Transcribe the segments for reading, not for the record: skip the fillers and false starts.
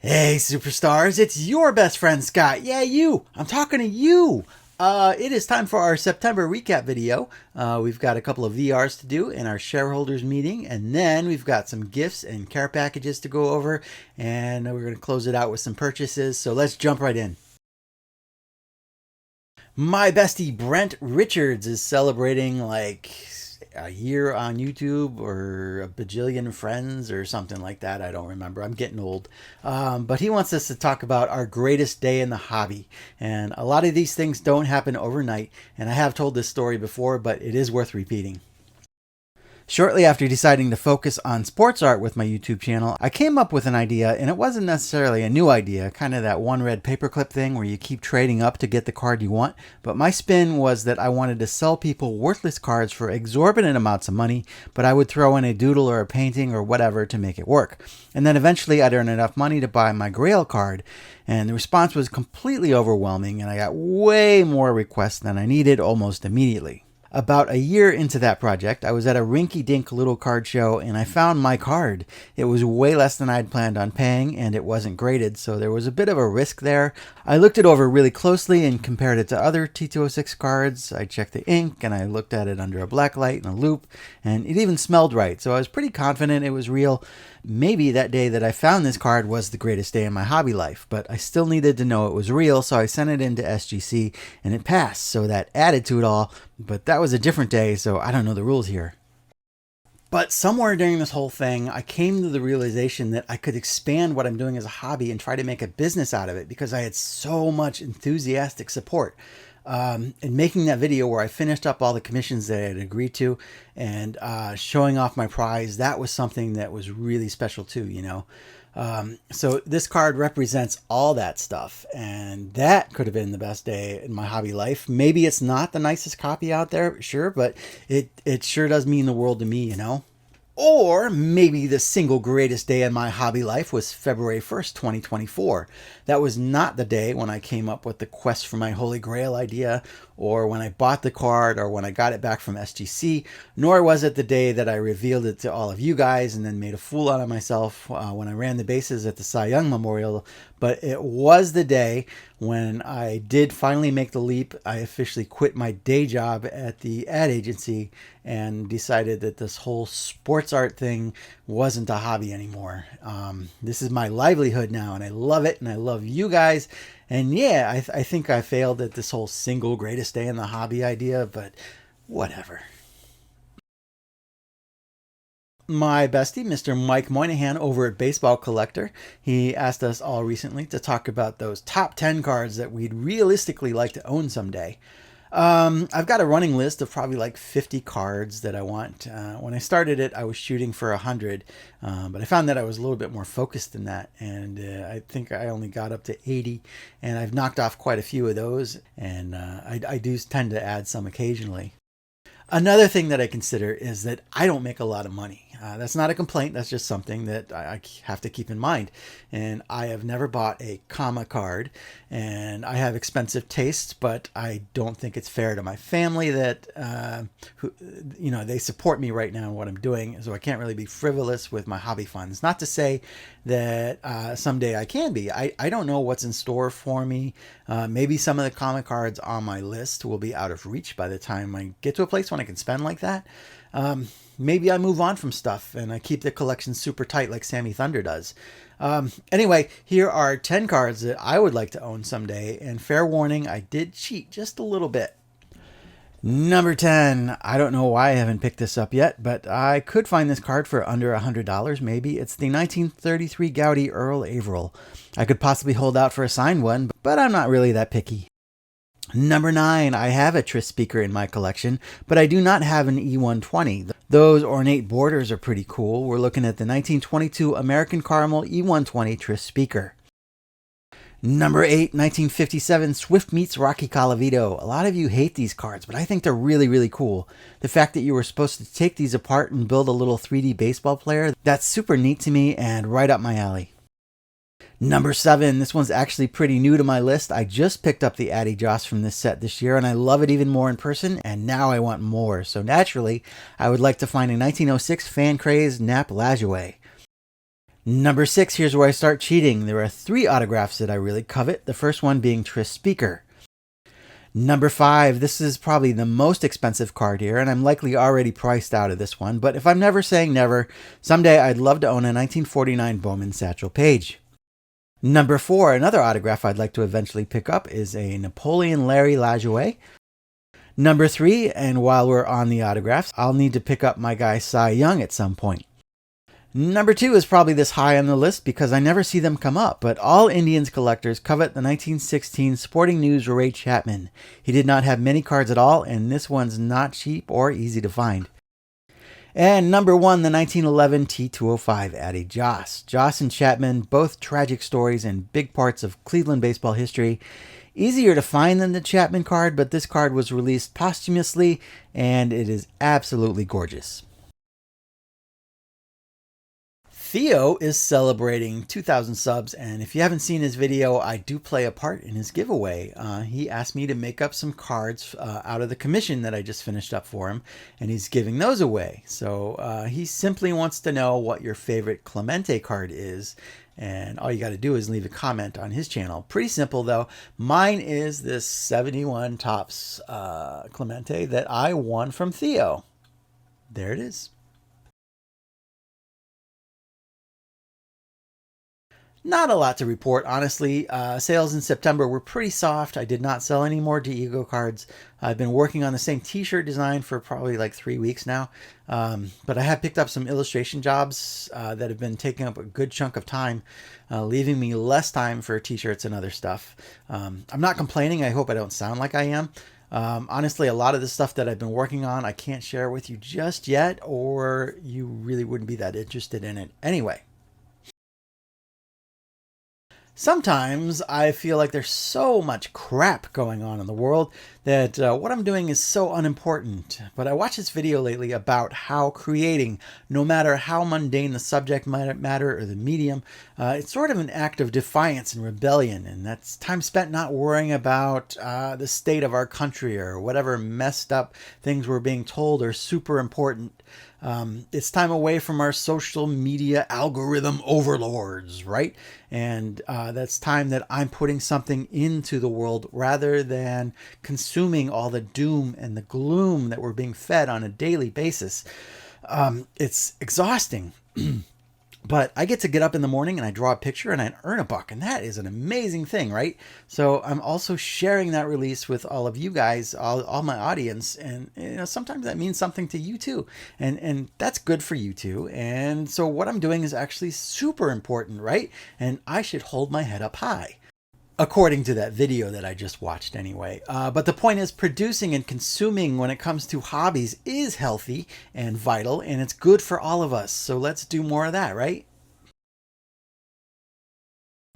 Hey, superstars, it's your best friend, Scott. Yeah, you. I'm talking to you. It is time for our September recap video. We've got a couple of VRs to do in our shareholders meeting, and then we've got some gifts and care packages to go over, and we're going to close it out with some purchases. So let's jump right in. My bestie Brent Richards is celebrating like a year on YouTube or a bajillion friends or something like that. I don't remember. I'm getting old. But he wants us to talk about our greatest day in the hobby. And a lot of these things don't happen overnight. And I have told this story before, but it is worth repeating. Shortly after deciding to focus on sports art with my YouTube channel, I came up with an idea, and it wasn't necessarily a new idea, kind of that one red paperclip thing where you keep trading up to get the card you want, but my spin was that I wanted to sell people worthless cards for exorbitant amounts of money, but I would throw in a doodle or a painting or whatever to make it work. And then eventually I'd earn enough money to buy my Grail card, and the response was completely overwhelming, and I got way more requests than I needed almost immediately. About a year into that project, I was at a rinky-dink little card show and I found my card. It was way less than I'd planned on paying and it wasn't graded, so there was a bit of a risk there. I looked it over really closely and compared it to other T206 cards. I checked the ink and I looked at it under a black light and a loupe, and it even smelled right, so I was pretty confident it was real. Maybe that day that I found this card was the greatest day in my hobby life, but I still needed to know it was real, so I sent it into SGC and it passed, so that added to it all, but that was a different day, so I don't know the rules here. But somewhere during this whole thing, I came to the realization that I could expand what I'm doing as a hobby and try to make a business out of it because I had so much enthusiastic support. And making that video where I finished up all the commissions that I had agreed to and showing off my prize, that was something that was really special too, you know. So this card represents all that stuff, and that could have been the best day in my hobby life. Maybe it's not the nicest copy out there, sure, but it sure does mean the world to me, you know. Or maybe the single greatest day in my hobby life was February 1st, 2024. That was not the day when I came up with the quest for my Holy Grail idea, or when I bought the card, or when I got it back from SGC, nor was it the day that I revealed it to all of you guys and then made a fool out of myself when I ran the bases at the Cy Young Memorial. But it was the day when I did finally make the leap. I officially quit my day job at the ad agency and decided that this whole sports art thing wasn't a hobby anymore. This is my livelihood now, and I love it, and I love you guys. And yeah, I think I failed at this whole single greatest day in the hobby idea, but whatever. My bestie, Mr. Mike Moynihan over at Baseball Collector, he asked us all recently to talk about those top 10 cards that we'd realistically like to own someday. I've got a running list of probably like 50 cards that I want. When I started it, I was shooting for 100, but I found that I was a little bit more focused than that, and I think I only got up to 80, and I've knocked off quite a few of those, and I do tend to add some occasionally. Another thing that I consider is that I don't make a lot of money. That's not a complaint. That's just something that I have to keep in mind. And I have never bought a comma card, and I have expensive tastes, but I don't think it's fair to my family that, they support me right now in what I'm doing. So I can't really be frivolous with my hobby funds. Not to say that someday I can be. I don't know what's in store for me. Maybe some of the comma cards on my list will be out of reach by the time I get to a place when I can spend like that. Maybe I move on from stuff and I keep the collection super tight like Sammy Thunder does. Anyway, here are 10 cards that I would like to own someday, and fair warning, I did cheat just a little bit. Number 10. I don't know why I haven't picked this up yet, but I could find this card for under $100 maybe. It's the 1933 Gaudy Earl Averill. I could possibly hold out for a signed one, but I'm not really that picky. Number 9, I have a Tris speaker in my collection, but I do not have an E120. Those ornate borders are pretty cool. We're looking at the 1922 American Caramel E120 Tris speaker. Number 8, 1957 Swift Meets Rocky Colavito. A lot of you hate these cards, but I think they're really, really cool. The fact that you were supposed to take these apart and build a little 3D baseball player, that's super neat to me and right up my alley. Number 7, this one's actually pretty new to my list. I just picked up the Addy Joss from this set this year, and I love it even more in person, and now I want more. So naturally, I would like to find a 1906 Fan Craze Nap Lajoie. Number 6, here's where I start cheating. There are 3 autographs that I really covet, the first one being Tris Speaker. Number 5, this is probably the most expensive card here, and I'm likely already priced out of this one, but if I'm never saying never, someday I'd love to own a 1949 Bowman Satchel Paige. Number 4, another autograph I'd like to eventually pick up is a Napoleon Larry Lajoie. Number 3, and while we're on the autographs, I'll need to pick up my guy Cy Young at some point. Number 2 is probably this high on the list because I never see them come up, but all Indians collectors covet the 1916 Sporting News Ray Chapman. He did not have many cards at all, and this one's not cheap or easy to find. And number 1, the 1911 T205 Addie Joss. Joss and Chapman, both tragic stories and big parts of Cleveland baseball history. Easier to find than the Chapman card, but this card was released posthumously, and it is absolutely gorgeous. Theo is celebrating 2,000 subs, and if you haven't seen his video, I do play a part in his giveaway. He asked me to make up some cards out of the commission that I just finished up for him, and he's giving those away. So he simply wants to know what your favorite Clemente card is, and all you got to do is leave a comment on his channel. Pretty simple, though. Mine is this 71 Topps Clemente that I won from Theo. There it is. Not a lot to report, honestly. Sales in September were pretty soft. I did not sell any more Diego cards. I've been working on the same t-shirt design for probably like 3 weeks now. But I have picked up some illustration jobs that have been taking up a good chunk of time, leaving me less time for t-shirts and other stuff. I'm not complaining. I hope I don't sound like I am. Honestly, a lot of the stuff that I've been working on, I can't share with you just yet, or you really wouldn't be that interested in it anyway. Sometimes I feel like there's so much crap going on in the world that what I'm doing is so unimportant. But I watched this video lately about how creating, no matter how mundane the subject matter or the medium, it's sort of an act of defiance and rebellion. And that's time spent not worrying about the state of our country or whatever messed up things we're being told are super important. It's time away from our social media algorithm overlords, right? And that's time that I'm putting something into the world rather than consuming all the doom and the gloom that we're being fed on a daily basis. It's exhausting. But I get to get up in the morning and I draw a picture and I earn $1, and that is an amazing thing, right? So I'm also sharing that release with all of you guys, all my audience, and sometimes that means something to you too, and that's good for you too. And so what I'm doing is actually super important, right? And I should hold my head up high. According to that video that I just watched anyway. But the point is, producing and consuming when it comes to hobbies is healthy and vital, and it's good for all of us. So let's do more of that, right?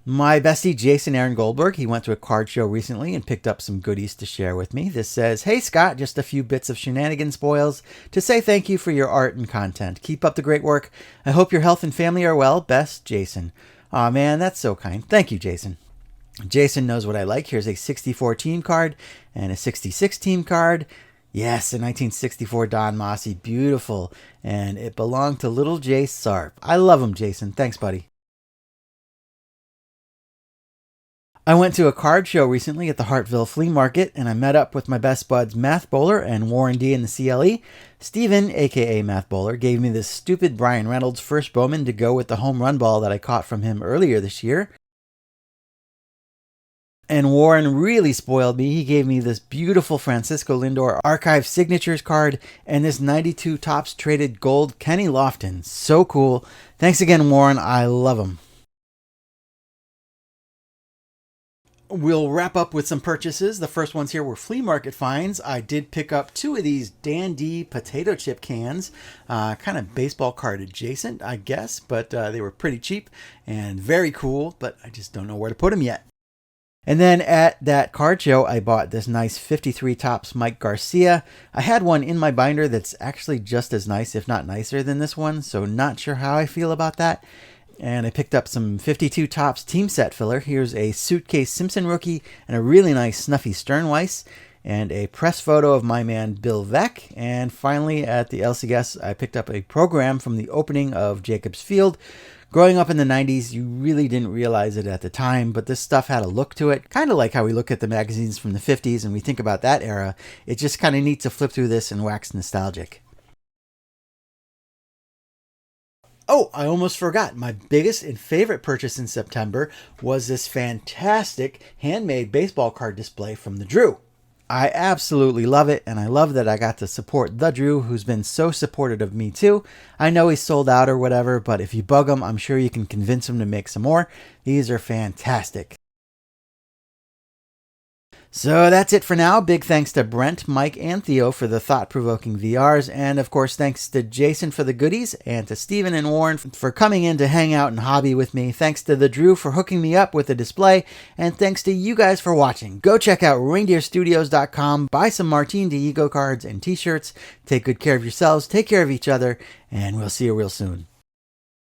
My bestie Jason Aaron Goldberg, he went to a card show recently and picked up some goodies to share with me. This says, "Hey Scott, just a few bits of shenanigan spoils to say thank you for your art and content. Keep up the great work. I hope your health and family are well. Best, Jason." Aw man, that's so kind. Thank you, Jason. Jason knows what I like. Here's a 64 team card and a 66 team card. Yes, a 1964 Don Mossi. Beautiful. And it belonged to little Jay Sarp. I love him, Jason. Thanks, buddy. I went to a card show recently at the Hartville Flea Market, and I met up with my best buds Math Bowler and Warren D in the CLE. Steven, aka Math Bowler, gave me this stupid Brian Reynolds first Bowman to go with the home run ball that I caught from him earlier this year. And Warren really spoiled me. He gave me this beautiful Francisco Lindor Archive Signatures card and this 92 Topps Traded Gold Kenny Lofton. So cool. Thanks again, Warren. I love him. We'll wrap up with some purchases. The first ones here were flea market finds. I did pick up 2 of these Dandy potato chip cans, kind of baseball card adjacent, I guess, but they were pretty cheap and very cool, but I just don't know where to put them yet. And then at that card show, I bought this nice 53 Topps Mike Garcia. I had one in my binder that's actually just as nice, if not nicer than this one, so not sure how I feel about that. And I picked up some 52 Topps team set filler. Here's a Suitcase Simpson rookie and a really nice Snuffy Sternweiss and a press photo of my man Bill Veck. And finally at the LCS, I picked up a program from the opening of Jacobs Field Growing up in the 90s, you really didn't realize it at the time, but this stuff had a look to it, kind of like how we look at the magazines from the 50s and we think about that era. It's just kind of neat to flip through this and wax nostalgic. Oh, I almost forgot. My biggest and favorite purchase in September was this fantastic handmade baseball card display from the Drew. I absolutely love it, and I love that I got to support the Drew, who's been so supportive of me too. I know he's sold out or whatever, but if you bug him, I'm sure you can convince him to make some more. These are fantastic. So that's it for now. Big thanks to Brent, Mike, and Theo for the thought-provoking VRs, and of course thanks to Jason for the goodies, and to Steven and Warren for coming in to hang out and hobby with me. Thanks to the Drew for hooking me up with the display, and thanks to you guys for watching. Go check out reindeerstudios.com, buy some Martin Diego cards and t-shirts, take good care of yourselves, take care of each other, and we'll see you real soon.